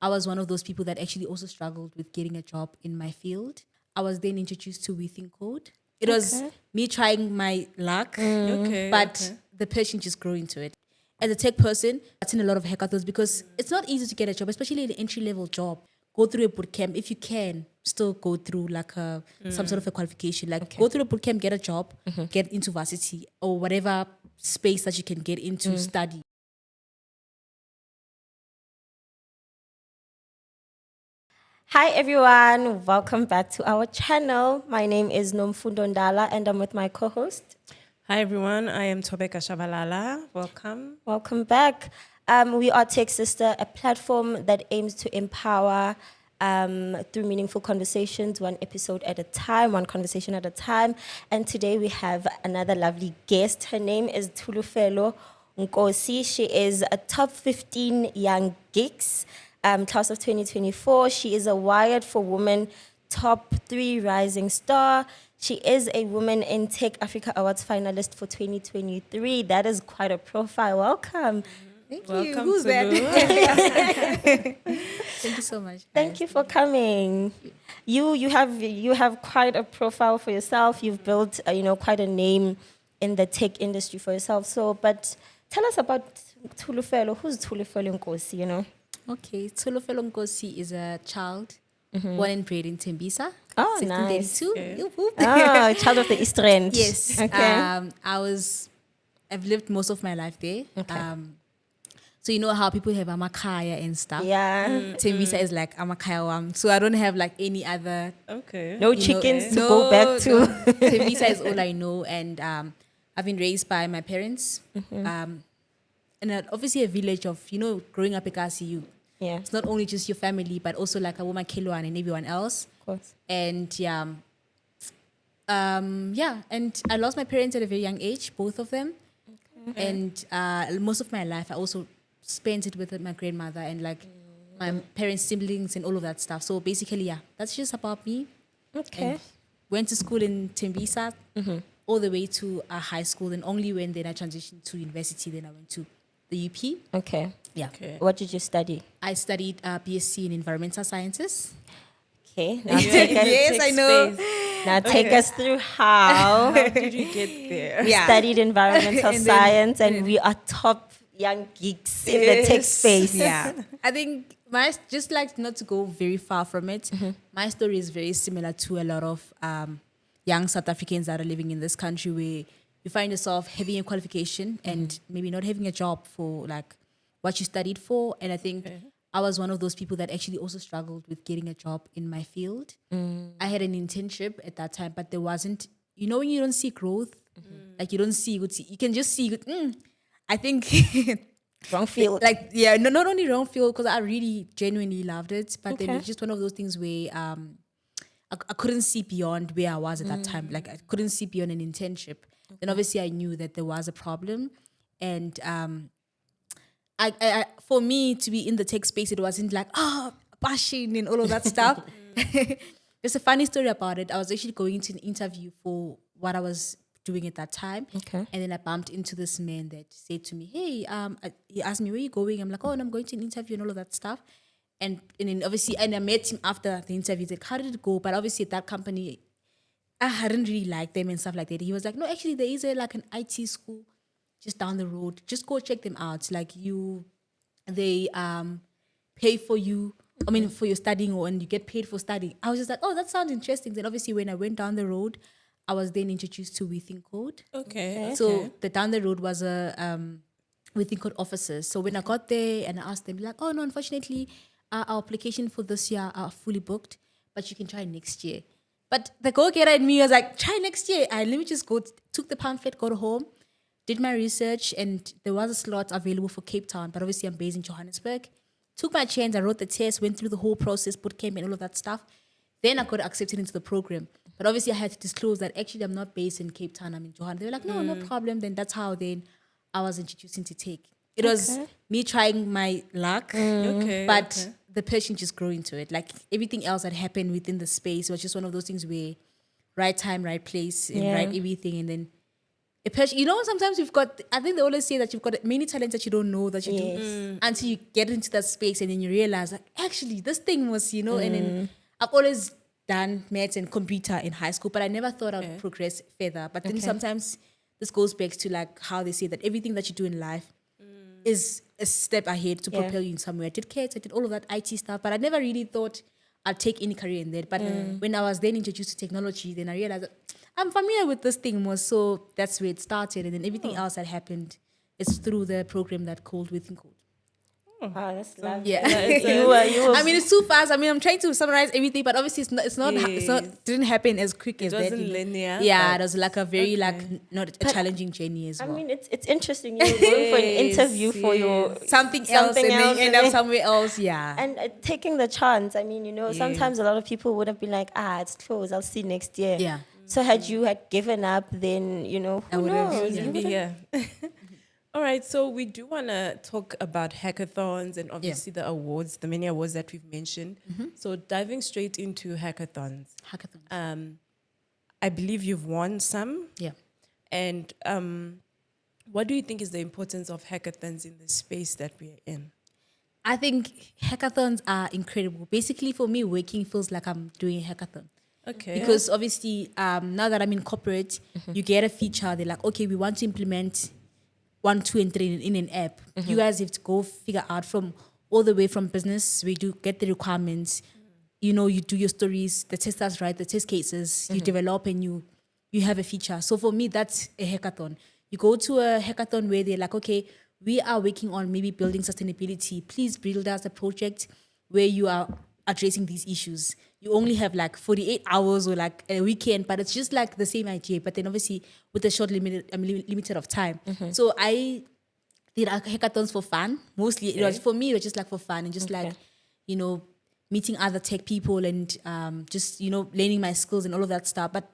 I was one of those people that actually also struggled with getting a job in my field. I was then introduced to We Think Code. It was me trying my luck, but the passion just grew into it. As a tech person, I've seen a lot of hackathons because it's not easy to get a job, especially an entry-level job. Go through a bootcamp. If you can, still go through like some sort of a qualification. Like go through a bootcamp, get a job, get into varsity or whatever space that you can get into study. Hi everyone, welcome back to our channel. My name is Nomfundo Ndala and I'm with my co-host. Hi everyone, I am Tobeka Shabalala. Welcome. Welcome back. We are Tech Sister, a platform that aims to empower through meaningful conversations, one episode at a time, one conversation at a time. And today we have another lovely guest. Her name is Tsholofelo Nkosi. She is a top 15 young geeks. Class of 2024. She is a Wired4Women top 3 rising star. She is a Women in Tech Africa Awards finalist for 2023. That is quite a profile. Welcome. Thank Welcome, you. Who's Tulu. that? Thank you so much. Thank you for coming. You have quite a profile for yourself. You've built quite a name in the tech industry for yourself. So, but tell us about Tsholofelo. Who's Tsholofelo Nkosi? Okay, Tsholofelo Nkosi is a child born and bred in Tembisa. Oh, nice. 1632. Okay. Whoop, whoop. Oh, child of the East Rand. Yes. Okay. I've lived most of my life there. Okay. So you know how people have amakaya and stuff. Yeah. Tembisa is like amakaya. So I don't have like any other. Okay. No chickens to go back to. No. Tembisa is all I know, and I've been raised by my parents. And obviously a village of growing up at KCU. Yeah, It's not only just your family, but also like a woman Kelwan and everyone else. of course. And and I lost my parents at a very young age, both of them. And most of my life I also spent it with my grandmother and like my parents' siblings and all of that stuff. So basically, that's just about me. Okay. And went to school in Tembisa all the way to high school, and only when then I transitioned to university, then I went to the UP. Okay. Yeah. Okay. What did you study? I studied BSc in environmental sciences. Okay. Now take us, Yes, I know. now take us through how How did you get there? Yeah. studied environmental And then- science, and we are top young geeks in the tech space. Yeah. I think just like not to go very far from it, my story is very similar to a lot of young South Africans that are living in this country where you find yourself having a qualification and maybe not having a job for like what you studied for. And I think I was one of those people that actually also struggled with getting a job in my field. I had an internship at that time, but there wasn't, when you don't see growth, like you don't see good, you can just see good. I think Wrong field. like not only wrong field, because I really genuinely loved it, but then it's just one of those things where I couldn't see beyond where I was at that time. Like I couldn't see beyond an internship. Then obviously I knew that there was a problem, and I for me to be in the tech space, it wasn't like passion and all of that stuff. There's a funny story about it. I was actually going to an interview for what I was doing at that time. Okay. And then I bumped into this man that said to me, hey, he asked me, where are you going? I'm like, oh, no, I'm going to an interview and all of that stuff. And then obviously, and I met him after the interview. He's like, how did it go? But obviously at that company, I hadn't really liked them and stuff like that. He was like, no, actually there is like an IT school just down the road. Just go check them out. Like they pay for you. I mean, for your studying, and you get paid for studying. I was just like, oh, that sounds interesting. Then obviously when I went down the road, I was then introduced to We Think Code. Okay. So the down the road was a We Think Code officers. So when I got there and I asked them, like, oh no, unfortunately, our application for this year are fully booked, but you can try next year. But the go-getter in me was like, try next year. Let me just go, took the pamphlet, go home, did my research, and there was a slot available for Cape Town, but obviously I'm based in Johannesburg. Took my chance, I wrote the test, went through the whole process, bootcamp and all of that stuff. Then I got accepted into the program. But obviously I had to disclose that actually I'm not based in Cape Town, I'm in Johannesburg. They were like, no problem. Then that's how then I was introduced into tech. It was me trying my luck, but the passion just grew into it. Like everything else that happened within the space was just one of those things where right time, right place, and right everything. And then sometimes you've got, I think they always say that you've got many talents that you don't know that you do until you get into that space and then you realize, like, actually, this thing was, and then I've always done maths and computer in high school, but I never thought I'd progress further. But then sometimes this goes back to like how they say that everything that you do in life is a step ahead to propel you in somewhere. I did kids, I did all of that IT stuff, but I never really thought I'd take any career in that. But when I was then introduced to technology, then I realized that I'm familiar with this thing more, so that's where it started. And then everything else that happened is through the program that called Within Code. Oh, that's lovely. Yeah. You were I mean, it's too fast. I mean, I'm trying to summarize everything, but obviously it's not didn't happen as quick as that. It wasn't linear. Yeah, it was like a very not a challenging journey as well. I mean, it's interesting. You're going for an interview for your something else, and then you end up somewhere else. Yeah. And taking the chance. I mean, sometimes a lot of people would have been like, it's closed. I'll see next year. Yeah. So had you had given up, then, who knows? You would be here. All right, so we do want to talk about hackathons and obviously the awards, the many awards that we've mentioned. So diving straight into hackathons. I believe you've won some. Yeah. And what do you think is the importance of hackathons in the space that we're in? I think hackathons are incredible. Basically, for me, working feels like I'm doing a hackathon. Okay. Because obviously, now that I'm in corporate, you get a feature. They're like, okay, we want to implement 1, 2, and 3 in an app. You guys have to go figure out from all the way from business, we do get the requirements. You do your stories, the testers write the test cases, you develop and you have a feature. So for me, that's a hackathon. You go to a hackathon where they're like, okay, we are working on maybe building sustainability. Please build us a project where you are addressing these issues. You only have like 48 hours or like a weekend, but it's just like the same idea, but then obviously with a short limited of time. So I did hackathons for fun. Mostly it was for me, it was just like for fun and just like, meeting other tech people and just, learning my skills and all of that stuff. But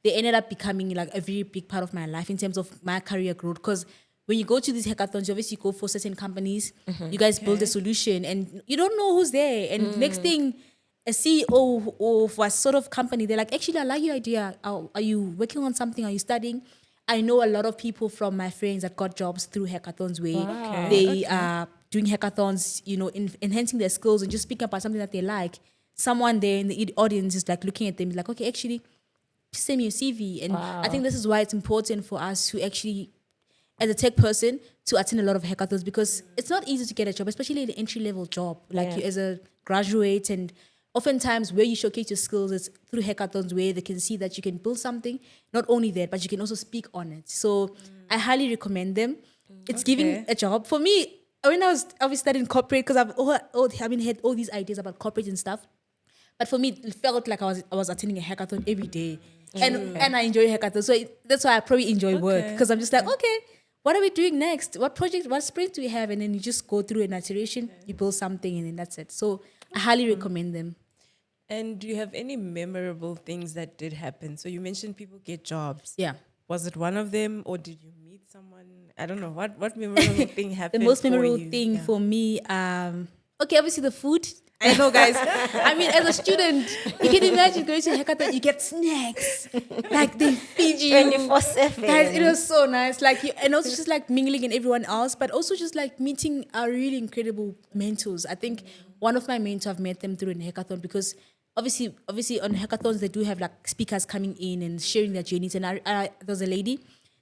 they ended up becoming like a very big part of my life in terms of my career growth. Because when you go to these hackathons, you obviously go for certain companies. You guys build a solution and you don't know who's there. And next thing, a CEO of a sort of company, they're like, actually, I like your idea. Are you working on something? Are you studying? I know a lot of people from my friends that got jobs through hackathons where they are doing hackathons, enhancing their skills and just speaking about something that they like. Someone there in the audience is like looking at them like, okay, actually, send me your CV. And I think this is why it's important for us to actually, as a tech person, to attend a lot of hackathons because it's not easy to get a job, especially an entry-level job, like you as a graduate. And oftentimes where you showcase your skills is through hackathons where they can see that you can build something. Not only that, but you can also speak on it. So I highly recommend them. It's giving a job. For me, when I was studying corporate, because I've had all these ideas about corporate and stuff. But for me, it felt like I was attending a hackathon every day. And I enjoy hackathons. So that's why I probably enjoy work. Because I'm just like, okay, what are we doing next? What project, what sprint do we have? And then you just go through an iteration, you build something, and then that's it. So I highly recommend them. And do you have any memorable things that did happen? So you mentioned people get jobs. Yeah. Was it one of them or did you meet someone? I don't know. What memorable thing happened? The most for memorable you? thing for me, obviously the food. I know, guys. I mean, as a student, you can imagine going to a hackathon, you get snacks. Like, they feed you. 24/7. Guys, it was so nice. And also just like mingling in everyone else, but also just like meeting our really incredible mentors. I think one of my mentors, I've met them through a hackathon because obviously on hackathons, they do have like speakers coming in and sharing their journeys. And there was a lady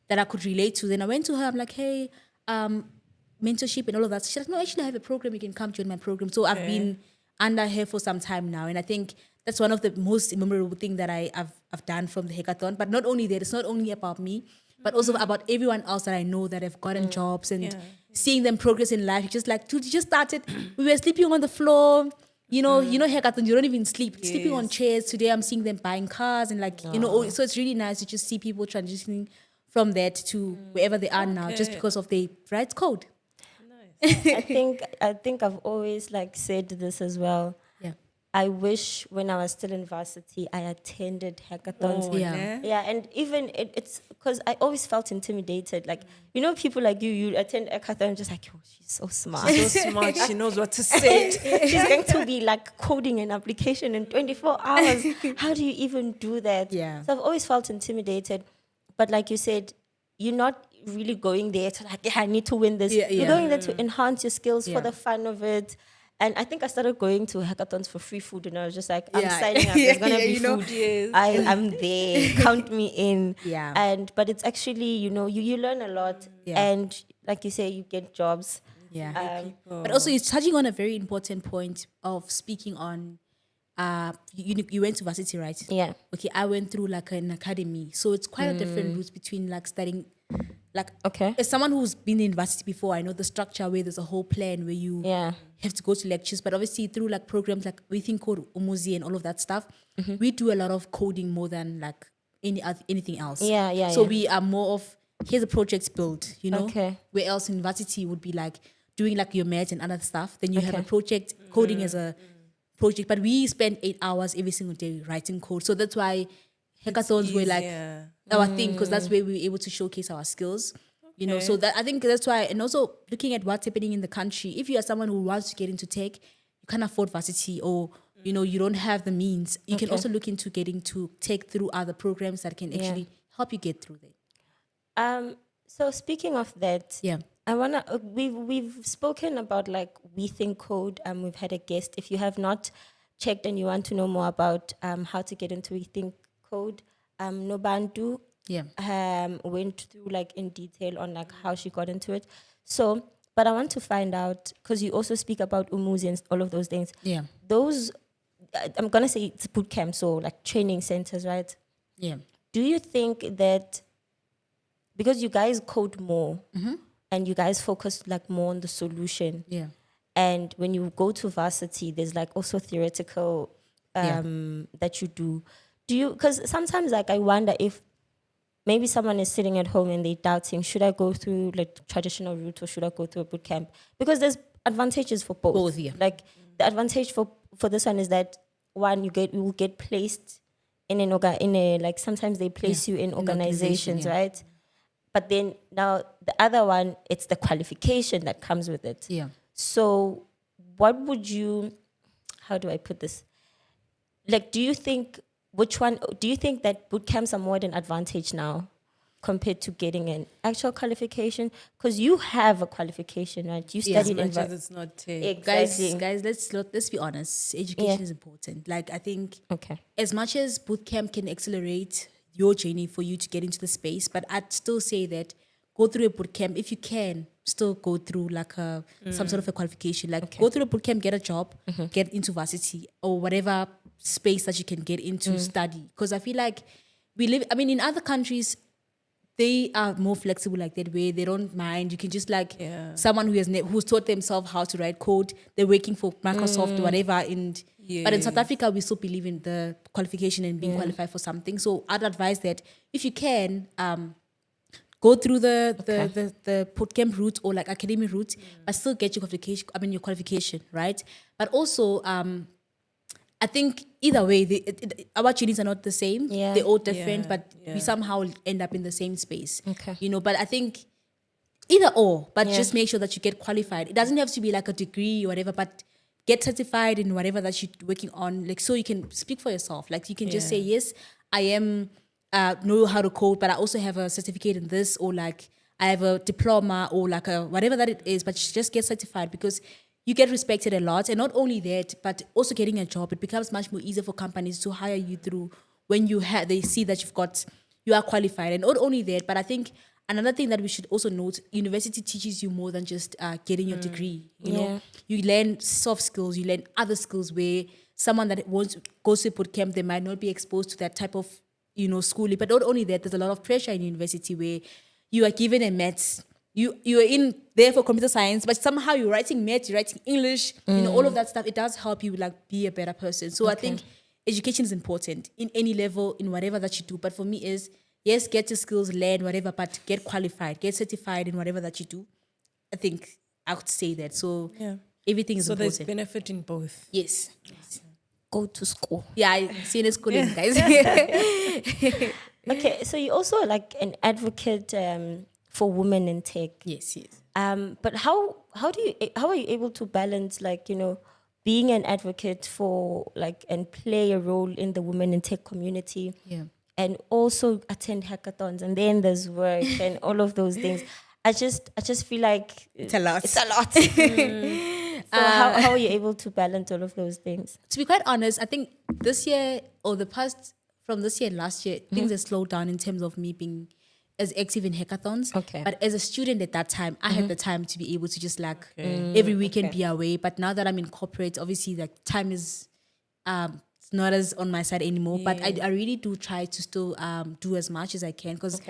that I could relate to. Then I went to her, I'm like, hey, mentorship and all of that. She's like, no, actually I have a program, you can come join my program. So I've been under her for some time now. And I think that's one of the most memorable things that I've done from the hackathon. But not only that, it's not only about me, but also about everyone else that I know that have gotten jobs and seeing them progress in life. Just like, dude, you just started, we were sleeping on the floor. You know, hackathons, you don't even sleep. Yes. Sleeping on chairs. Today I'm seeing them buying cars and like, so it's really nice to just see people transitioning from that to wherever they are now just because of they write code. I think I've always like said this as well. Yeah. I wish when I was still in varsity, I attended hackathons. Yeah, and even it's because I always felt intimidated. Like, people like you attend hackathon just like, oh, she's so smart. She's so smart. She knows what to say. She's going to be like coding an application in 24 hours. How do you even do that? Yeah. So I've always felt intimidated. But like you said, you're not really going there to like, yeah, I need to win this. Yeah, You're yeah. going there to enhance your skills Yeah. for the fun of it. And I think I started going to hackathons for free food, and I was just like, I'm Yeah. signing up. Yeah, There's gonna yeah, be you know. food. Yes. I'm there. Count me in. Yeah. But it's actually, you learn a lot, Yeah. and like you say, you get jobs. Yeah. People. But also, it's touching on a very important point of speaking on. You went to varsity, right? Yeah. Okay, I went through like an academy, so it's quite a different route between like studying. Like, Okay. as someone who's been in university before, I know the structure where there's a whole plan where you Yeah. have to go to lectures, but obviously through like programs like we think called Umuzi and all of that stuff, we do a lot of coding more than like anything else. Yeah, yeah, So yeah. we are more of here's a project build, you know. Okay. Where else in university would be like doing like your maths and other stuff. Then you have a Okay. project coding as a project, but we spend 8 hours every single day writing code. So that's why hackathons were like easier. our thing, because that's where we were able to showcase our skills. You know, so that I think that's why, and also looking at what's happening in the country, if you are someone who wants to get into tech, you can't afford varsity, or you know, you don't have the means, you can also look into getting to tech through other programs that can actually help you get through there. So speaking of that, Yeah. I wanna we've spoken about like We Think Code. We've had a guest. If you have not checked and you want to know more about how to get into We Think Code, Nobantu Yeah. went through like in detail on like how she got into it. So, but I want to find out, because you also speak about Umuzi and all of those things. Yeah. Those I'm gonna say it's boot camps, so like training centers, right? Yeah. Do you think that because you guys code more and you guys focus like more on the solution, Yeah. and when you go to varsity, there's like also theoretical that you do. Do you? Because sometimes like I wonder if maybe someone is sitting at home and they're doubting, should I go through like traditional route or should I go through a boot camp? Because there's advantages for both. Both, yeah. Like the advantage for this one is that one, you will get placed in a like sometimes they place you in organizations, organization, right? But then now the other one, it's the qualification that comes with it. Yeah. So what would you, how do I put this? Like, do you think that boot camps are more an advantage now compared to getting an actual qualification? Because you have a qualification, right? You Yeah. studied As much as it's not tech. Exactly. Guys, let's be honest. Education is important. Like, I think Okay. as much as bootcamp can accelerate your journey for you to get into the space, but I'd still say that go through a bootcamp if you can. Still go through like some sort of a qualification. Like go through a bootcamp, get a job, get into varsity or whatever space that you can get into study. Because I feel like in other countries, they are more flexible like that, where they don't mind. You can just like someone who's taught themselves how to write code. They're working for Microsoft or whatever. But in South Africa, we still believe in the qualification and being qualified for something. So I'd advise that if you can, go through the bootcamp route or like academy route, but still get your qualification, right? But also, I think either way, our journeys are not the same. Yeah. They're all different, but Yeah. we somehow end up in the same space. Okay. You know, but I think either or, but just make sure that you get qualified. It doesn't have to be like a degree or whatever, but get certified in whatever that you're working on, like so you can speak for yourself. Like you can just say, yes, I am know how to code, but I also have a certificate in this, or like I have a diploma, or like a whatever that it is, but just get certified, because you get respected a lot. And not only that, but also getting a job, it becomes much more easier for companies to hire you through when they see that you are qualified. And not only that, but I think another thing that we should also note, university teaches you more than just getting your degree. You know, you learn soft skills, you learn other skills where someone that goes to a bootcamp, they might not be exposed to that type of, schooling. But not only that, there's a lot of pressure in university where you are given a maths. You are in there for computer science, but somehow you're writing maths, you're writing English, all of that stuff. It does help you like be a better person. So I think education is important in any level, in whatever that you do. But for me is, yes, get your skills, learn, whatever, but get qualified, get certified in whatever that you do. I think I would say that. So everything is So important. there's benefit in both. Yes. Go to school. Yeah, I see in schooling, guys. Okay, so you're also like an advocate for women in tech. Yes. But how are you able to balance like, being an advocate for like and play a role in the women in tech community? Yeah. and also attend hackathons, and then there's work and all of those things. I just feel like It's a lot. It's a lot. So how are you able to balance all of those things? To be quite honest, I think this year or from this year and last year, things have slowed down in terms of me being as active in hackathons. Okay. But as a student at that time, I had the time to be able to just like every weekend be away. But now that I'm in corporate, obviously like time is it's not as on my side anymore. But I really do try to still do as much as I can because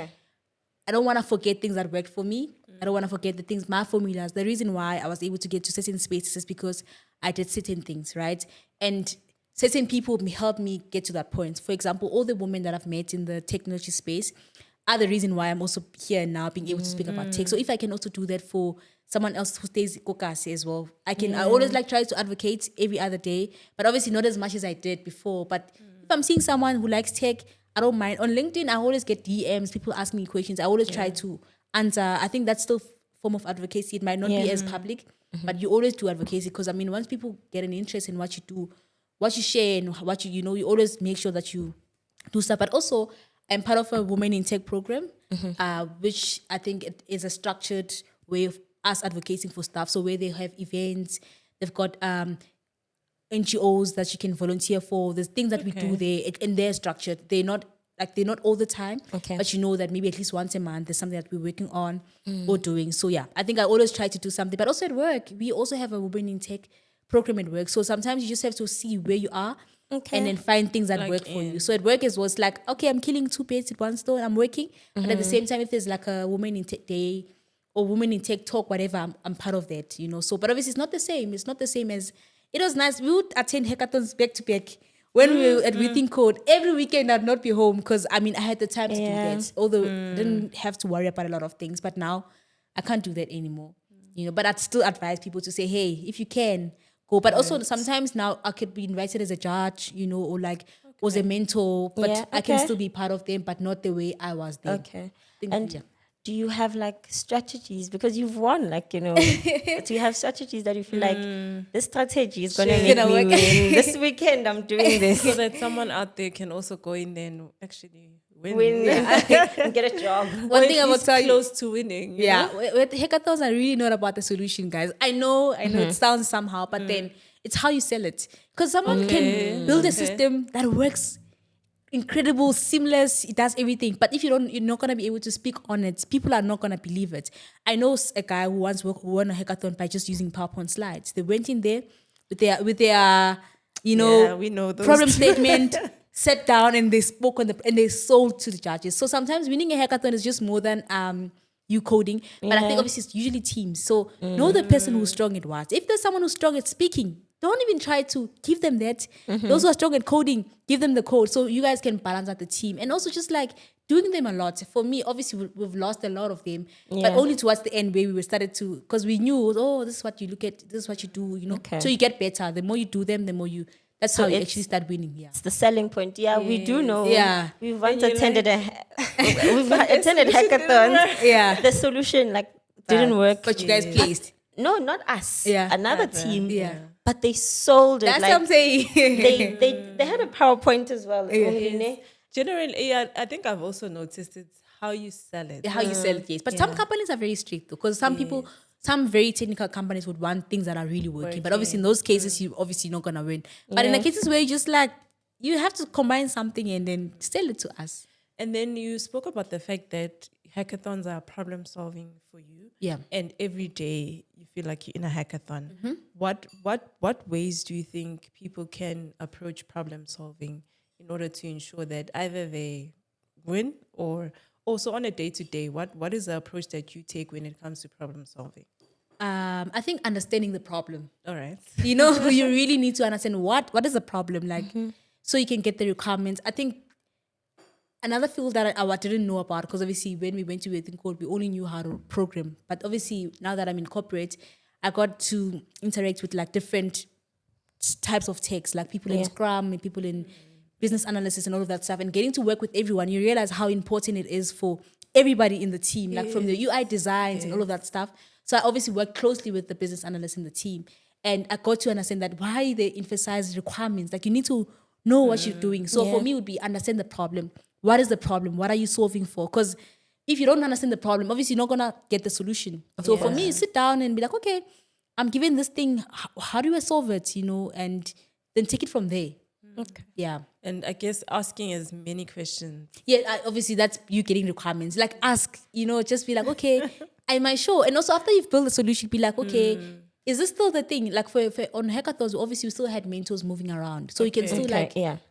I don't want to forget things that worked for me. I don't want to forget the things, my formulas. The reason why I was able to get to certain spaces is because I did certain things, right? And certain people helped me get to that point. For example, all the women that I've met in the technology space are the reason why I'm also here now, being able to speak about tech. So if I can also do that for someone else who stays kokasi as well, I can. I always like try to advocate every other day, but obviously not as much as I did before. But if I'm seeing someone who likes tech, I don't mind. On LinkedIn, I always get DMs, people ask me questions. I always try to answer. I think that's still form of advocacy. It might not be as public, but you always do advocacy because, I mean, once people get an interest in what you do, what you share and what you know, you always make sure that you do stuff. But also, I'm part of a Women in Tech program, which I think it is a structured way of us advocating for stuff. So where they have events, they've got NGOs that you can volunteer for. There's things that we do there, and they're structured. They're not all the time, but you know that maybe at least once a month there's something that we're working on or doing. So yeah, I think I always try to do something. But also at work, we also have a Women in Tech program at work. So sometimes you just have to see where you are and then find things that work for you. So at work it was like, okay, I'm killing two birds with one stone. I'm working, but at the same time, if there's like a Women in Tech day or Women in Tech talk, whatever, I'm part of that. You know. So, but obviously it's not the same. It's not the same as. It was nice. We would attend hackathons back to back. When we were at Within Code, every weekend I'd not be home because, I mean, I had the time to do that. Although I didn't have to worry about a lot of things. But now I can't do that anymore. You know, but I'd still advise people to say, hey, if you can, go. But also sometimes now I could be invited as a judge, you know, or like was a mentor. But I can still be part of them, but not the way I was there. Okay. Do you have like strategies? Because you've won, like, you know, do you have strategies that you feel like this strategy is going to make me win? This weekend I'm doing this. So that someone out there can also go in there and actually win. And get a job. One thing I will tell you. Close to winning. You know? With hackathons are really not about the solution, guys. I know it sounds somehow, but then it's how you sell it. Because someone can build a system that works incredible, seamless, it does everything. But if you're not gonna be able to speak on it, people are not gonna believe it. I know a guy who once won a hackathon by just using PowerPoint slides. They went in there with their we know those problem statement, sat down and they spoke and they sold to the judges. So sometimes winning a hackathon is just more than you coding. But I think obviously it's usually teams. So know the person who's strong at what. If there's someone who's strong at speaking, don't even try to give them that. Those who are strong at coding, give them the code so you guys can balance out the team. And also just like doing them a lot. For me, obviously, we've lost a lot of them, but only towards the end where we started to, because we knew, this is what you look at, this is what you do, you know. So you get better. The more you do them, the more you, that's how you actually start winning. Yeah, it's the selling point. Yeah, we do know. Yeah. We've once attended we've attended hackathons. Yeah. The solution didn't work. But you guys placed. No, not us. Yeah. Another team. Yeah. But they sold it. That's what I'm saying. they had a PowerPoint as well. Generally, I think I've also noticed it's how you sell it. How you sell it, yes. But some companies are very strict because some people, some very technical companies would want things that are really working. But obviously in those cases, you're obviously not going to win. But in the cases where you just you have to combine something and then sell it to us. And then you spoke about the fact that hackathons are problem solving for you. Yeah. And every day you feel like you're in a hackathon. What ways do you think people can approach problem solving in order to ensure that either they win or also on a day-to-day, what is the approach that you take when it comes to problem solving? I think understanding the problem. All right. You know, you really need to understand what is the problem, so you can get the requirements. I think another field that I didn't know about, because obviously when we went to Within Code, we only knew how to program. But obviously now that I'm in corporate, I got to interact with different types of techs, like people in Scrum and people in business analysis and all of that stuff. And getting to work with everyone, you realize how important it is for everybody in the team, like from the UI designs and all of that stuff. So I obviously work closely with the business analysts in the team. And I got to understand that why they emphasize requirements. Like you need to know what you're doing. So for me, it would be understand the problem. what is the problem? What are you solving for? Because if you don't understand the problem, obviously you're not gonna get the solution. So for me, sit down and be like, okay, I'm given this thing. How do I solve it? And then take it from there. Okay. Yeah. And I guess asking as many questions. Yeah, obviously that's you getting requirements. Like ask, just be like, okay, am I sure? And also after you've built the solution, be like, okay, is this still the thing? Like for on hackathons, obviously we still had mentors moving around. So you can still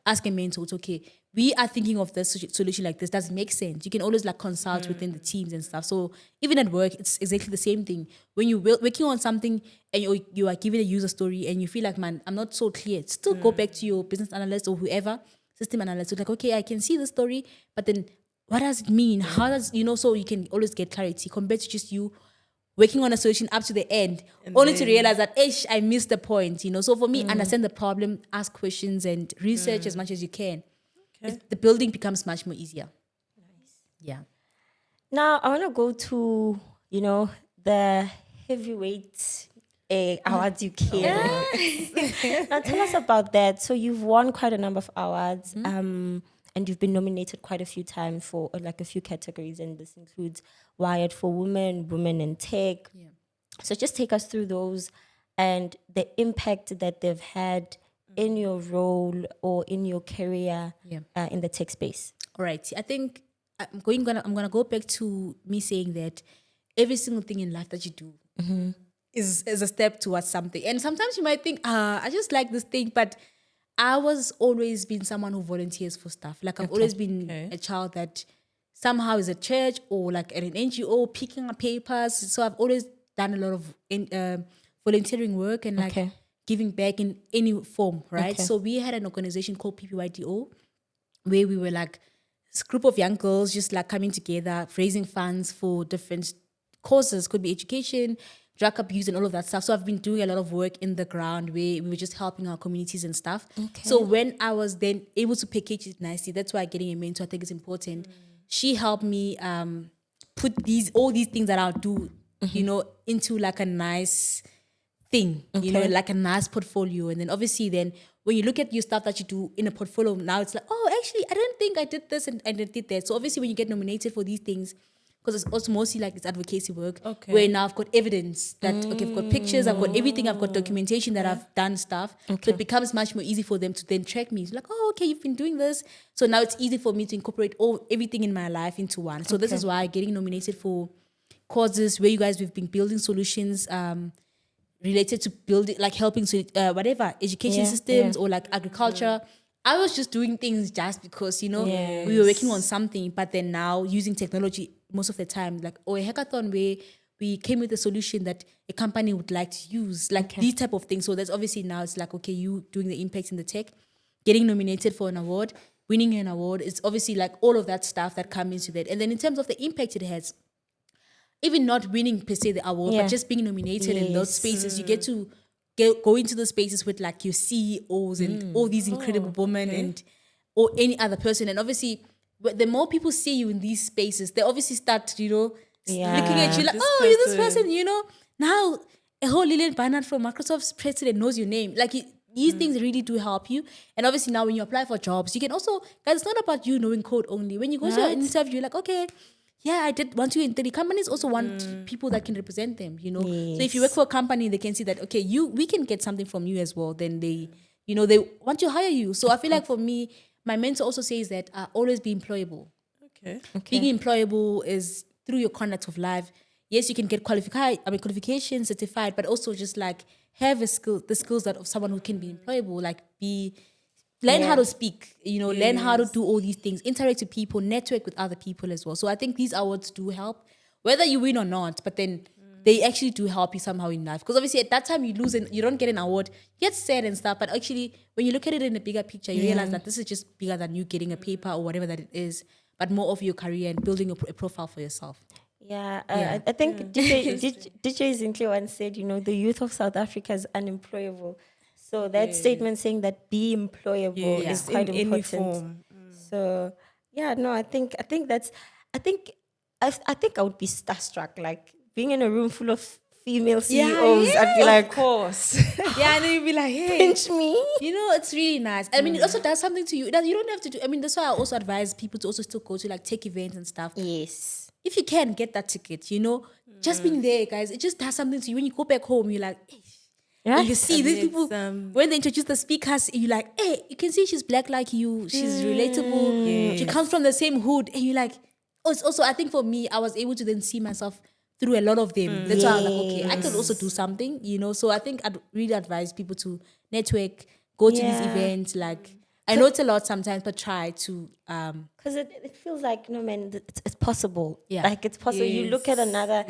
ask a mentor, it's okay, we are thinking of this solution like this. Does it make sense? You can always like consult within the teams and stuff. So even at work, it's exactly the same thing. When you're working on something and you are given a user story and you feel like, man, I'm not so clear, still go back to your business analyst or whoever, system analyst. So like, okay, I can see the story, but then what does it mean? How does, so you can always get clarity compared to just you working on a solution up to the end, and only to realize that, I missed the point, So for me, understand the problem, ask questions, and research as much as you can. Okay. The building becomes much more easier. Nice. Yeah. Now, I want to go to, the heavyweight awards you carry. Now, tell us about that. So you've won quite a number of awards. And you've been nominated quite a few times for like a few categories, and this includes Wired4Women, Women in Tech. Yeah. So just take us through those and the impact that they've had in your role or in your career in the tech space. All right. I think I'm gonna go back to me saying that every single thing in life that you do is a step towards something. And sometimes you might think, I just like this thing, but I was always been someone who volunteers for stuff. Like I've always been a child that somehow is at church or like at an NGO picking up papers. So I've always done a lot of volunteering work and like giving back in any form, right? So we had an organization called PPYDO where we were like this group of young girls just like coming together, raising funds for different causes. Could be education, drug abuse and all of that stuff. So I've been doing a lot of work in the ground where we were just helping our communities and stuff. So when I was then able to package it nicely, that's why getting a mentor I think is important. She helped me put all these things that I'll do, into like a nice thing, like a nice portfolio. And then obviously then when you look at your stuff that you do in a portfolio, now it's like, oh, actually, I don't think I did this and I did that. So obviously when you get nominated for these things, because it's also mostly like it's advocacy work, where now I've got evidence that, I've got pictures, I've got everything, I've got documentation that I've done stuff. So it becomes much more easy for them to then track me. It's like, oh, okay, you've been doing this. So now it's easy for me to incorporate everything in my life into one. So this is why getting nominated for causes where we've been building solutions related to building, like helping to whatever, education systems or like agriculture. I was just doing things just because, we were working on something, but then now using technology most of the time, like, or a hackathon where we came with a solution that a company would like to use, like these type of things. So that's obviously now it's like, okay, you doing the impact in the tech, getting nominated for an award, winning an award. It's obviously like all of that stuff that comes into that. And then in terms of the impact it has, even not winning per se the award, but just being nominated in those spaces, you get to go into the spaces with like your CEOs and all these incredible women and or any other person. And obviously, the more people see you in these spaces, they obviously start, looking at you like, you're this person, Now, a whole Lillian Barnard from Microsoft's president knows your name. Like, these things really do help you. And obviously now when you apply for jobs, you can also, guys, it's not about you knowing code only. When you go to an interview, you're like, okay, I did 1, 2, and 3. Companies also want people that can represent them, So if you work for a company, they can see that, okay, we can get something from you as well. Then they want to hire you. So I feel like for me, my mentor also says that always be employable. Okay. Being employable is through your conduct of life. Yes, you can get qualifications, certified, but also just like have the skills that of someone who can be employable, like learn how to speak, learn how to do all these things, interact with people, network with other people as well. So I think these awards do help, whether you win or not, but then they actually do help you somehow in life. Because obviously at that time you lose and you don't get an award, you get sad and stuff, but actually when you look at it in a bigger picture, you realize that this is just bigger than you getting a paper or whatever that it is, but more of your career and building a profile for yourself. I think DJ Zintle once said, the youth of South Africa is unemployable. So that statement saying that be employable is quite important. Any form. So I think I would be starstruck, like being in a room full of female CEOs, I'd be Of like, course. Yeah, and then you'd be like, hey. pinch me. You know, it's really nice. I mean, it also does something to you that you don't have to do. I mean, that's why I also advise people to also still go to like tech events and stuff. Yes. If you can, get that ticket, you know. Just being there, guys, it just does something to you. When you go back home, you're like, hey. Right? And you see these people, it's, when they introduce the speakers, you're like, hey, you can see she's black like you. She's relatable. She comes from the same hood. And you're like, oh, it's also, I think for me, I was able to then see myself through a lot of them. That's why I was like, okay, I could also do something, you know. So I think I'd really advise people to network, go to these events. Like, I know it's a lot sometimes, but try to. Because it feels like, no, man, it's possible. Yeah. Like, it's possible. You look at another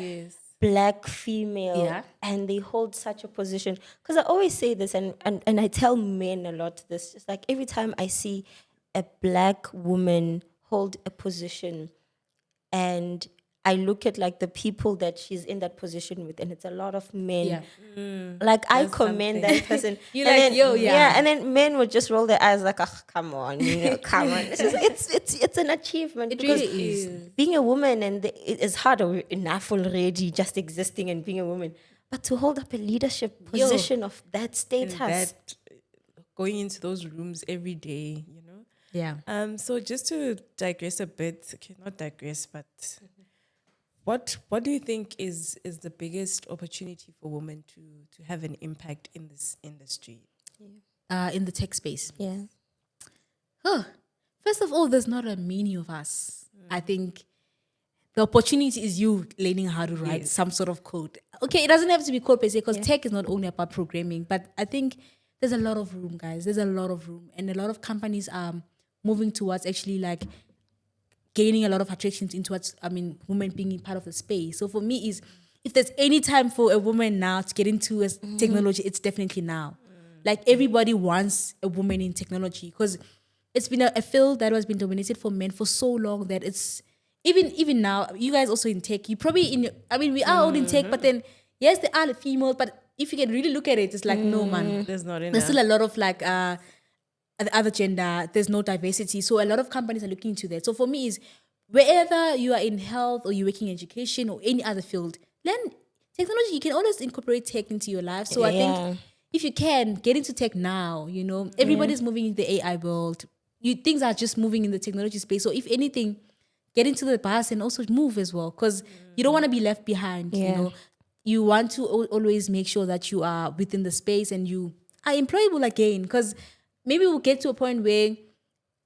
black female and they hold such a position. Because I always say this, and I tell men a lot this. Just like every time I see a black woman hold a position, and I look at like the people that she's in that position with, and it's a lot of men. Yeah. Like I commend that person. You're and like, then, yo, yeah. and then men would just roll their eyes like, oh, come on, you know, come on. It's an achievement. It because really is. being a woman, and it is hard enough already just existing and being a woman, but to hold up a leadership position of that status. And that, going into those rooms every day, you know. Yeah. So just to digress a bit, okay, not digress, but what do you think is the biggest opportunity for women to have an impact in this industry? In the tech space. Yeah. First of all, there's not a many of us. I think the opportunity is you learning how to write some sort of code. Okay, it doesn't have to be code per se, because tech is not only about programming, but I think there's a lot of room, guys. There's a lot of room. And a lot of companies are moving towards actually like gaining a lot of attractions into women being part of the space. So for me is, if there's any time for a woman now to get into technology, it's definitely now. Like everybody wants a woman in technology, because it's been a field that has been dominated for men for so long that it's even now. You guys also in tech, you probably we are all in tech, but then yes, there are females, but if you can really look at it, it's like no, man, There's not enough. there's still a lot of like the other gender, there's no diversity. So a lot of companies are looking into that. So for me is, wherever you are in health or you're working in education or any other field, learn technology. You can always incorporate tech into your life. So I think if you can, get into tech now, you know, everybody's moving into the AI world. Things are just moving in the technology space. So if anything, get into the bus and also move as well, because you don't want to be left behind, you know. You want to always make sure that you are within the space and you are employable again, because maybe we'll get to a point where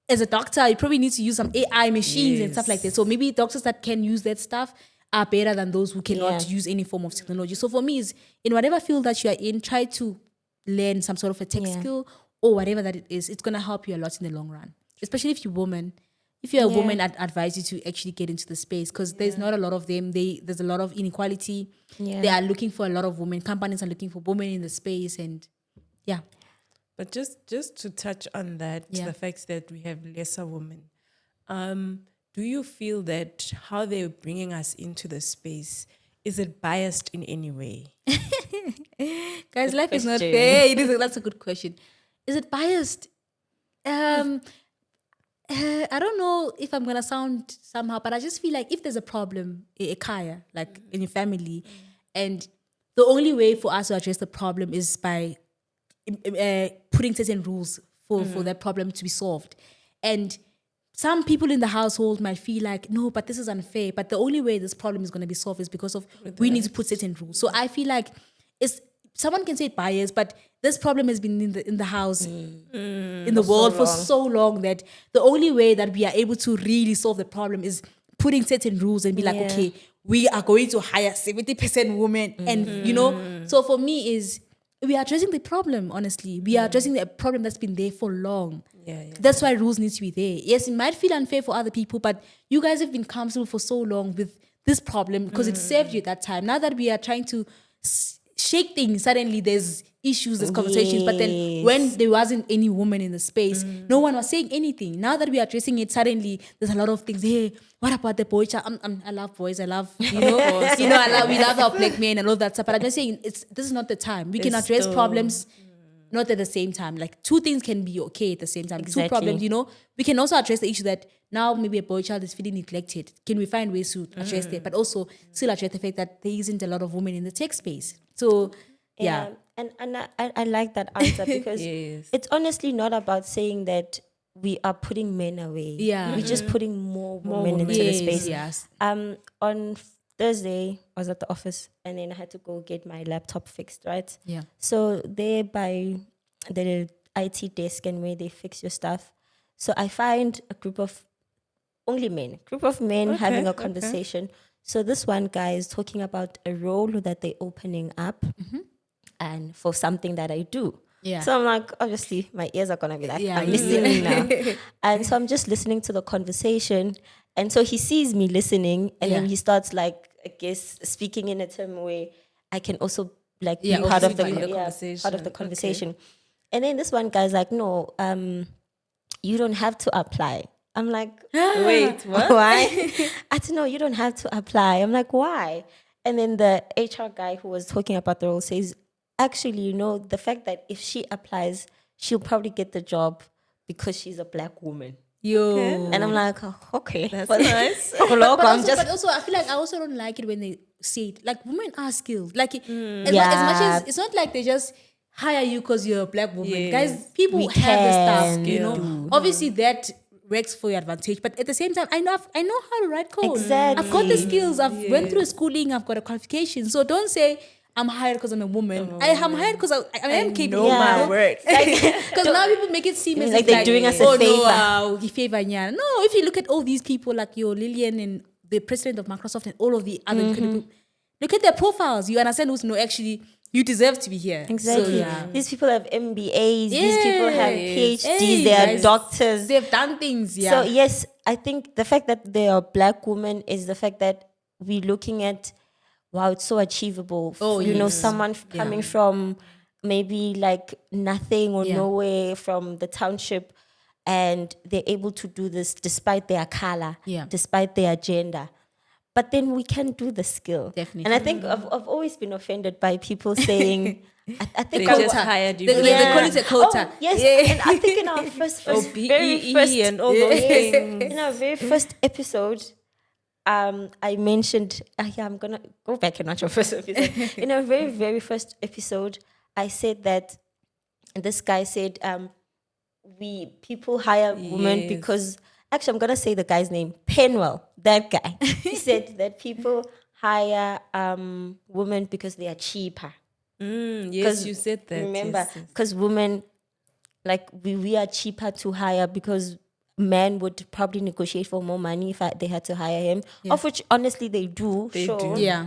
as a doctor, you probably need to use some AI machines and stuff like that. So maybe doctors that can use that stuff are better than those who cannot use any form of technology. So for me, is in whatever field that you are in, try to learn some sort of a tech skill or whatever that it is. It's going to help you a lot in the long run, especially if you're a woman. If you're a woman, I'd advise you to actually get into the space, because there's not a lot of them. There's a lot of inequality. They are looking for a lot of women. Companies are looking for women in the space, and But just to touch on that, the fact that we have lesser women, do you feel that how they're bringing us into the space, is it biased in any way? Guys, life is not fair. That's a good question. Is it biased? I don't know if I'm gonna sound somehow, but I just feel like if there's a problem, a kaya, like in your family, and the only way for us to address the problem is by putting certain rules for that problem to be solved. And some people in the household might feel like, no, but this is unfair. But the only way this problem is going to be solved is because of we need to put certain rules. So I feel like someone can say it bias, but this problem has been in the house, in the world for so long that the only way that we are able to really solve the problem is putting certain rules and be like, okay, we are going to hire 70% women. And, you know, so for me is, we are addressing the problem, honestly. We are addressing the problem that's been there for long. That's why rules need to be there. Yes, it might feel unfair for other people, but you guys have been comfortable for so long with this problem because it served you at that time. Now that we are trying to shake things, suddenly there's issues, there's conversations. But then when there wasn't any woman in the space, no one was saying anything. Now that we are addressing it, suddenly there's a lot of things. Hey, what about the boy child? I love boys. I love, we love our black men and all that stuff. But I'm just saying, this is not the time. We can address problems not at the same time. Like two things can be okay at the same time. Exactly. Two problems, we can also address the issue that now maybe a boy child is feeling neglected. Can we find ways to address that? But also still address the fact that there isn't a lot of women in the tech space. So yeah. And I like that answer because it's honestly not about saying that we are putting men away. Yeah. We're just putting more women into the space. Yes. On Thursday, I was at the office and then I had to go get my laptop fixed, right? Yeah. So there by the IT desk and where they fix your stuff. So I find a group of men having a conversation. So this one guy is talking about a role that they're opening up and for something that I do. Yeah. So I'm like, obviously, my ears are going to be like, Yeah, I'm listening now. And so I'm just listening to the conversation. And so he sees me listening and then he starts like, I guess, speaking in a term where I can also like be part of the conversation. Part of the conversation. Okay. And then this one guy's like, no, you don't have to apply. I'm like, wait, what? Why? I don't know, you don't have to apply. I'm like, why? And then the HR guy who was talking about the role says, actually, the fact that if she applies, she'll probably get the job because she's a black woman. And I'm like, okay, that's nice. But also, I feel like I also don't like it when they say it. Like, women are skilled. Like, as much as it's not like they just hire you because you're a black woman. Guys, people have the stuff, Obviously, that works for your advantage. But at the same time, I know how to write code. Exactly. I've got the skills. I've went through schooling. I've got a qualification. So don't say, I'm hired because I'm a woman. I am hired because I am capable. Know my work. Because now people make it seem as like they're doing us a favor. No, if you look at all these people like your Lillian and the president of Microsoft and all of the other people, look at their profiles. You understand who's actually you deserve to be here. Exactly. So, these people have MBAs. These people have PhDs. They are doctors. They've done things. So yes, I think the fact that they are black women is the fact that we're looking at. Wow, it's so achievable. Someone coming from maybe like nothing or nowhere from the township and they're able to do this despite their color, despite their gender. But then we can do the skill. Definitely. And I think I've always been offended by people saying, I think they just hired you. They call it a quota. Oh, yes, and I think in our very first and all those things. In our very first episode, I mentioned, I'm going to go back and watch your first episode. In our very, very first episode, I said that this guy said, people hire women because, actually, I'm going to say the guy's name, Penwell, that guy. He said that people hire women because they are cheaper. Yes, you said that. Remember, because women, like, we are cheaper to hire because men would probably negotiate for more money if they had to hire him, of which honestly they do. They do. Yeah.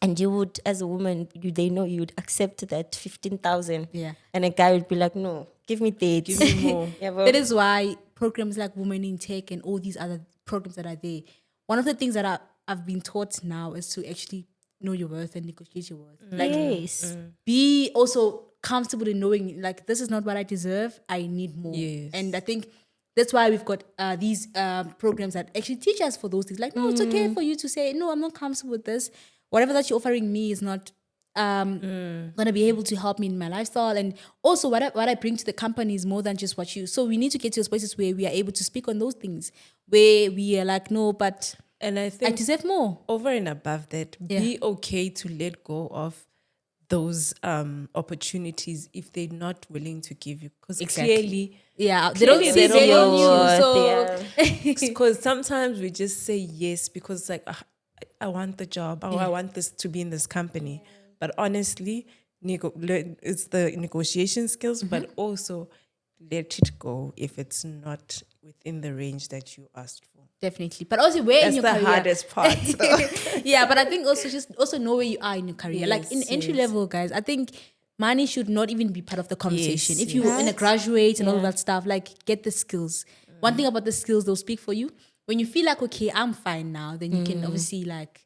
And you would, as a woman, they know you would accept that 15,000. Yeah. And a guy would be like, no, give me that. Give me more. That is why programs like Women in Tech and all these other programs that are there, one of the things that I've been taught now is to actually know your worth and negotiate your worth. Like, be also comfortable in knowing, like, this is not what I deserve. I need more. Yes. And I think that's why we've got these programs that actually teach us for those things. Like, no, it's okay for you to say, no, I'm not comfortable with this. Whatever that you're offering me is not going to be able to help me in my lifestyle. And also what I bring to the company is more than just what you... So we need to get to those places where we are able to speak on those things, where we are like, no, but and I think I deserve more. Over and above that, be okay to let go of those opportunities if they're not willing to give you, because clearly they don't see value on you. So because sometimes we just say yes because it's like I want the job, or I want this to be in this company, but honestly it's the negotiation skills, but also let it go if it's not within the range that you asked for. Definitely. But also where that's in your the career. hardest part. Yeah, but I think also know where you are in your career. Yes, like in entry level, guys, I think money should not even be part of the conversation. Yes, if you're in a graduate and all of that stuff, like get the skills. One thing about the skills, they'll speak for you. When you feel like, okay, I'm fine now, then you can obviously like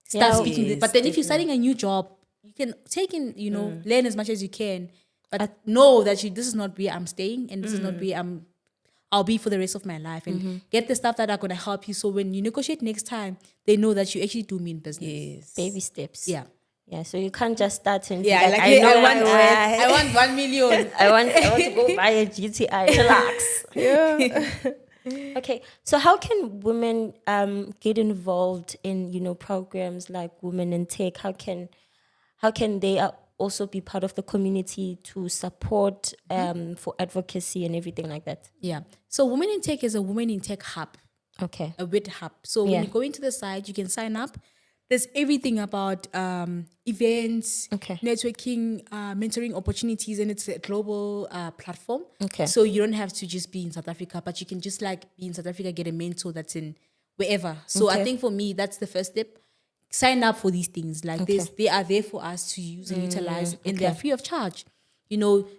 start speaking. But then if you're starting a new job, you can take in, learn as much as you can. But know that this is not where I'm staying and this is not where I'll be for the rest of my life, and get the stuff that are going to help you. So when you negotiate next time, they know that you actually do mean business. Yes. Baby steps. Yeah. Yeah, so you can't just start and Yeah, be like, I hey, know I want 1 million. I want to go buy a GTI. Relax. Yeah. Okay, so how can women get involved in programs like Women in Tech? How can they also be part of the community to support for advocacy and everything like that? Yeah. So Women in Tech is a Women in Tech hub, Okay. a WIT hub. So when Yeah. you go into the site, you can sign up. There's everything about events, Okay. networking, mentoring opportunities, and it's a global platform. Okay. So you don't have to just be in South Africa, but you can just like be in South Africa, get a mentor that's in wherever. So I Okay. think for me, that's the first step. Sign up for these things. Like this, they are there for us to use and utilize, and they're free of charge. We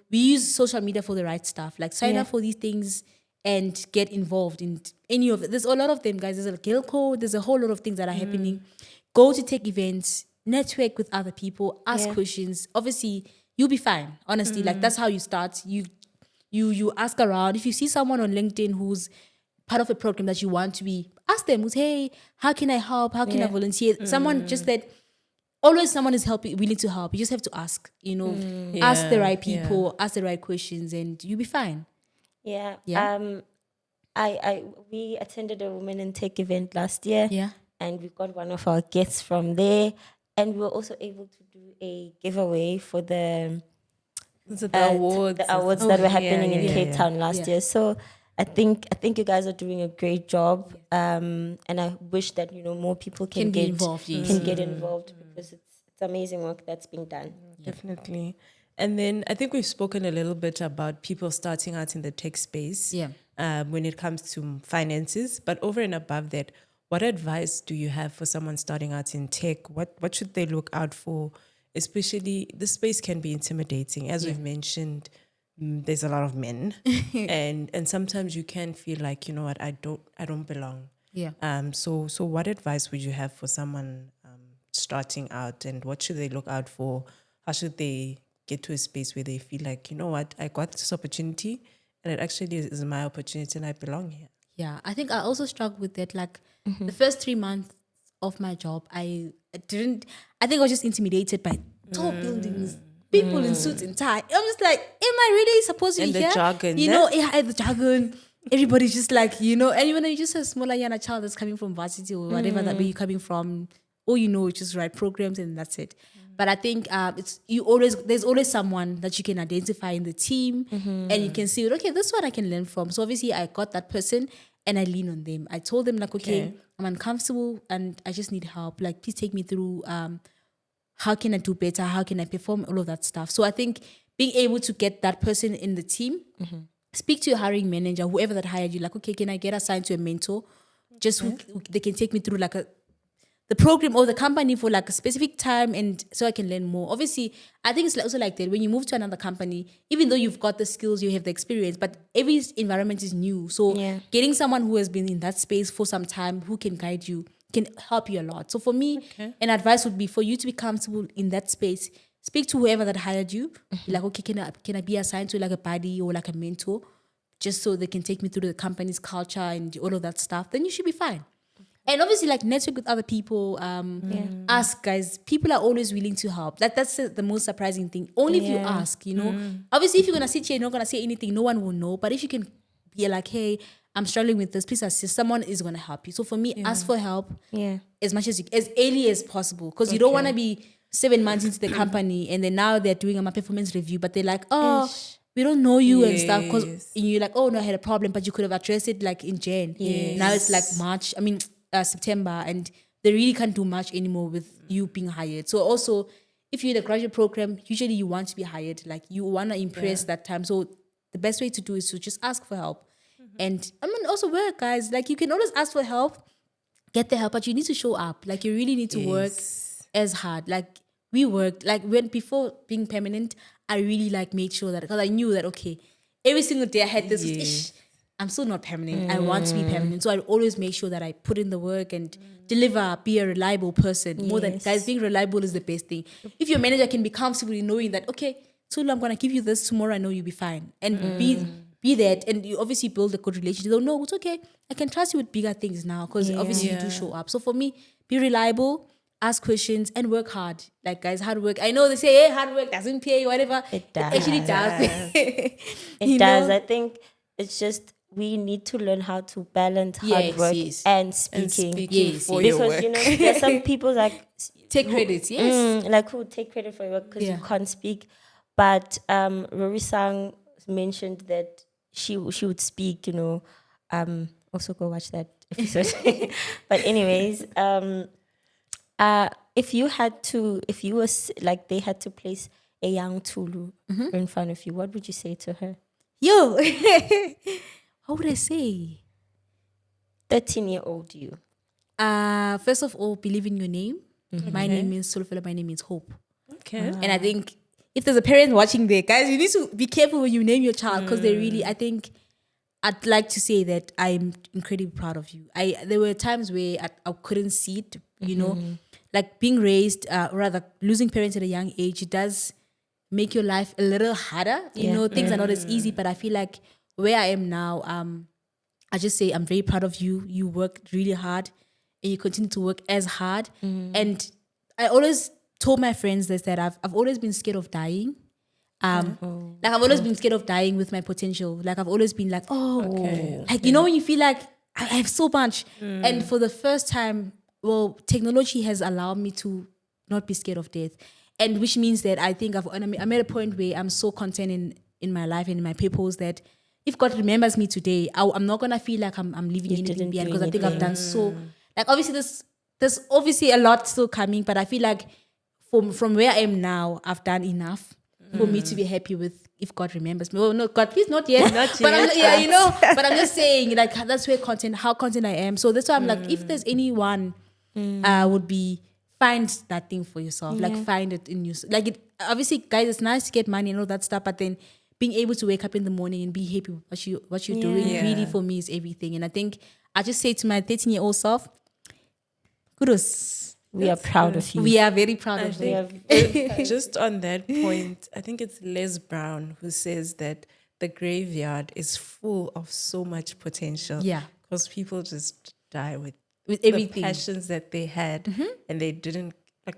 use social media for the right stuff. Like sign Yeah. up for these things and get involved in any of it. There's a lot of them, guys. There's a Gale Code. There's a whole lot of things that are happening. Go to tech events, network with other people, ask Yeah. questions. Obviously, you'll be fine. Honestly, like that's how you start. You ask around. If you see someone on LinkedIn who's part of a program that you want to be, ask them. Who's, hey, how can I help? How can I volunteer? Someone just that. Always someone is willing to help. You just have to ask. Ask the right people, ask the right questions, and you'll be fine. Yeah. Yeah. We attended a Women in Tech event last year. Yeah. And we got one of our guests from there. And we were also able to do a giveaway for the Awards. the awards that were happening in yeah, Cape yeah. Town last year. So I think you guys are doing a great job. And I wish that more people can be get involved, yes. can get involved because it's amazing work that's being done. Definitely. And then I think we've spoken a little bit about people starting out in the tech space when it comes to finances. But over and above that, what advice do you have for someone starting out in tech? What should they look out for? Especially, the space can be intimidating. As we've mentioned, there's a lot of men. and sometimes you can feel like, you know what, I don't belong. Yeah. So what advice would you have for someone starting out, and what should they look out for? How should they get to a space where they feel like, you know what, I got this opportunity and it actually is my opportunity and I belong here? Yeah, I think I also struggled with that. Like the first 3 months of my job, I think I was just intimidated by tall buildings, people in suits and tie. I'm just like, am I really supposed to And be the here? jargon, The jargon. Everybody's just like, and when you're just a smaller Yana child that's coming from varsity or whatever that where you're coming from, all just write programs and that's it. But I think there's always someone that you can identify in the team and you can see, okay, this one I can learn from. So obviously I got that person and I lean on them. I told them like, okay, I'm uncomfortable and I just need help. Like, please take me through how can I do better? How can I perform? All of that stuff. So I think being able to get that person in the team, speak to your hiring manager, whoever that hired you, like, okay, can I get assigned to a mentor? Just who they can take me through like the program or the company for like a specific time and so I can learn more. Obviously, I think it's also like that. When you move to another company, even though you've got the skills, you have the experience, but every environment is new. So getting someone who has been in that space for some time, who can guide you, can help you a lot. So for me, an advice would be for you to be comfortable in that space. Speak to whoever that hired you. Be like, okay, can I be assigned to like a buddy or like a mentor just so they can take me through the company's culture and all of that stuff? Then you should be fine. And obviously, like, network with other people. Ask, guys. People are always willing to help. That's the most surprising thing. Only if you ask, Obviously, if you're going to sit here, you're not going to say anything, no one will know. But if you can be like, hey, I'm struggling with this, please assist. Someone is going to help you. So for me, ask for help as much as as early as possible. Because you don't want to be 7 months into the company and then now they're doing a performance review, but they're like, oh, we don't know you and stuff. Because you're like, oh, no, I had a problem, but you could have addressed it like in Jan. Now it's like September, and they really can't do much anymore with you being hired. So also, if you're in a graduate program, usually you want to be hired. Like, you want to impress that time. So the best way to do is to just ask for help. And also work, guys. Like, you can always ask for help, get the help, but you need to show up. Like, you really need to work as hard. Like, we worked. Like, before being permanent, I really made sure that, because I knew that, okay, every single day I had this, I'm still not permanent. I want to be permanent. So I always make sure that I put in the work and deliver, be a reliable person. More than, guys, being reliable is the best thing. If your manager can be comfortable in knowing that, okay, Tulu, I'm going to give you this tomorrow, I know you'll be fine. And be that, and you obviously build a good relationship. They'll know, it's okay, I can trust you with bigger things now, because obviously you do show up. So for me, be reliable, ask questions, and work hard. Like, guys, hard work. I know they say, hey, hard work doesn't pay, whatever. It does. Actually does. It does. I think it's just we need to learn how to balance hard work and speaking. For your Because, work. you know, there's some people like... Take credit, yes. Like who take credit for your work because you can't speak. But Rory Sang mentioned that she would speak, you know. Also go watch that episode. But anyways, if you was like they had to place a young Tulu in front of you, what would you say to her? Yo, what would I say? 13-year-old you. First of all, believe in your name. My name means Tsholofelo, my name means hope. Okay. And I think if there's a parent watching there, guys, you need to be careful when you name your child because they really, I think, I'd like to say that I'm incredibly proud of you. There were times where I couldn't see it, you know, like being raised, rather losing parents at a young age, it does make your life a little harder. You know, things are not as easy, but I feel like where I am now, I just say I'm very proud of you. You worked really hard and you continue to work as hard. And I always told my friends this, that I've always been scared of dying. Like I've always been scared of dying with my potential. Like I've always been like, you know, when you feel like I have so much. And for the first time, well, technology has allowed me to not be scared of death. And which means that I think I'm at a point where I'm so content in my life and in my purpose that if God remembers me today, I'm not gonna feel like I'm leaving anything behind because I think I've done so. Like obviously there's obviously a lot still coming, but I feel like from where I am now, I've done enough for me to be happy with if God remembers me. Oh no, God, please not yet. But I'm just saying, like that's where how content I am. So that's why I'm like, if there's anyone, would be find that thing for yourself. Like find it in you. Like it obviously, guys, it's nice to get money and all that stuff, but then being able to wake up in the morning and be happy with what you're doing really for me is everything. And I think I just say to my 13-year-old self, kudos. We are proud of you. We are very proud of you. Just on that point, I think it's Les Brown who says that the graveyard is full of so much potential. Yeah. Because people just die with everything. The passions that they had and they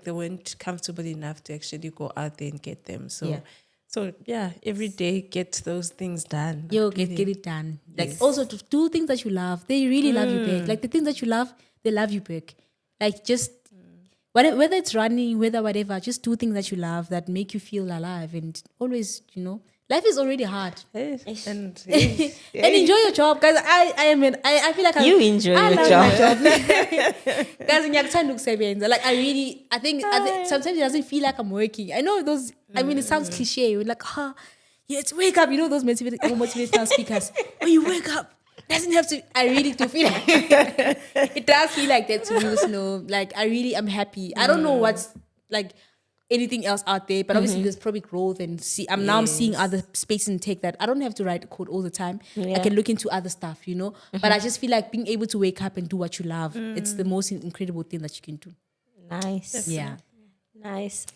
weren't comfortable enough to actually go out there and get them. So every day get those things done. Get it done. Like also to do things that you love. They really love you back. Like the things that you love, they love you back. Like just whether it's running, whatever, just do things that you love that make you feel alive. And always, you know, life is already hard. And enjoy your job, guys. I feel like you enjoy your job. Guys, like I think sometimes it doesn't feel like I'm working. I know those. I mean, it sounds cliche. We're like, it's wake up. You know those motivational speakers. When you wake up, doesn't have to. I really do feel like it does feel like that to me. You know, like I'm happy. I don't know what's like anything else out there, but obviously there's probably growth and I'm seeing other spaces in tech that I don't have to write code all the time. I can look into other stuff, you know. But I just feel like being able to wake up and do what you love, it's the most incredible thing that you can do. Nice. Definitely. Yeah. Nice.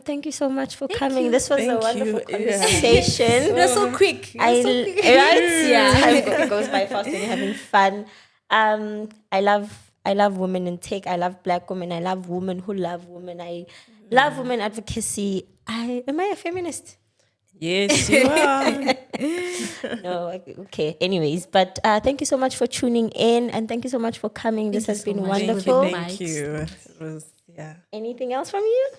Thank you so much for coming. This was a wonderful conversation. It was so quick. Right? Yeah. Time goes by fast when you're having fun. I love women in tech. I love Black women. I love women who love women. I love women advocacy. Am I a feminist? Yes, you are. No, okay. Anyways, but thank you so much for tuning in and thank you so much for coming. This has been wonderful. Thank you. It was, Anything else from you?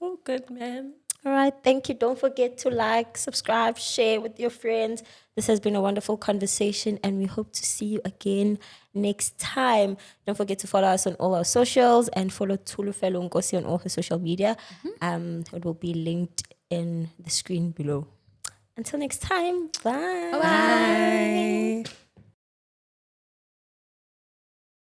Oh, good, man. All right. Thank you. Don't forget to like, subscribe, share with your friends. This has been a wonderful conversation and we hope to see you again next time. Don't forget to follow us on all our socials and follow Tsholofelo Nkosi on all her social media. It will be linked in the screen below. Until next time. Bye. Bye.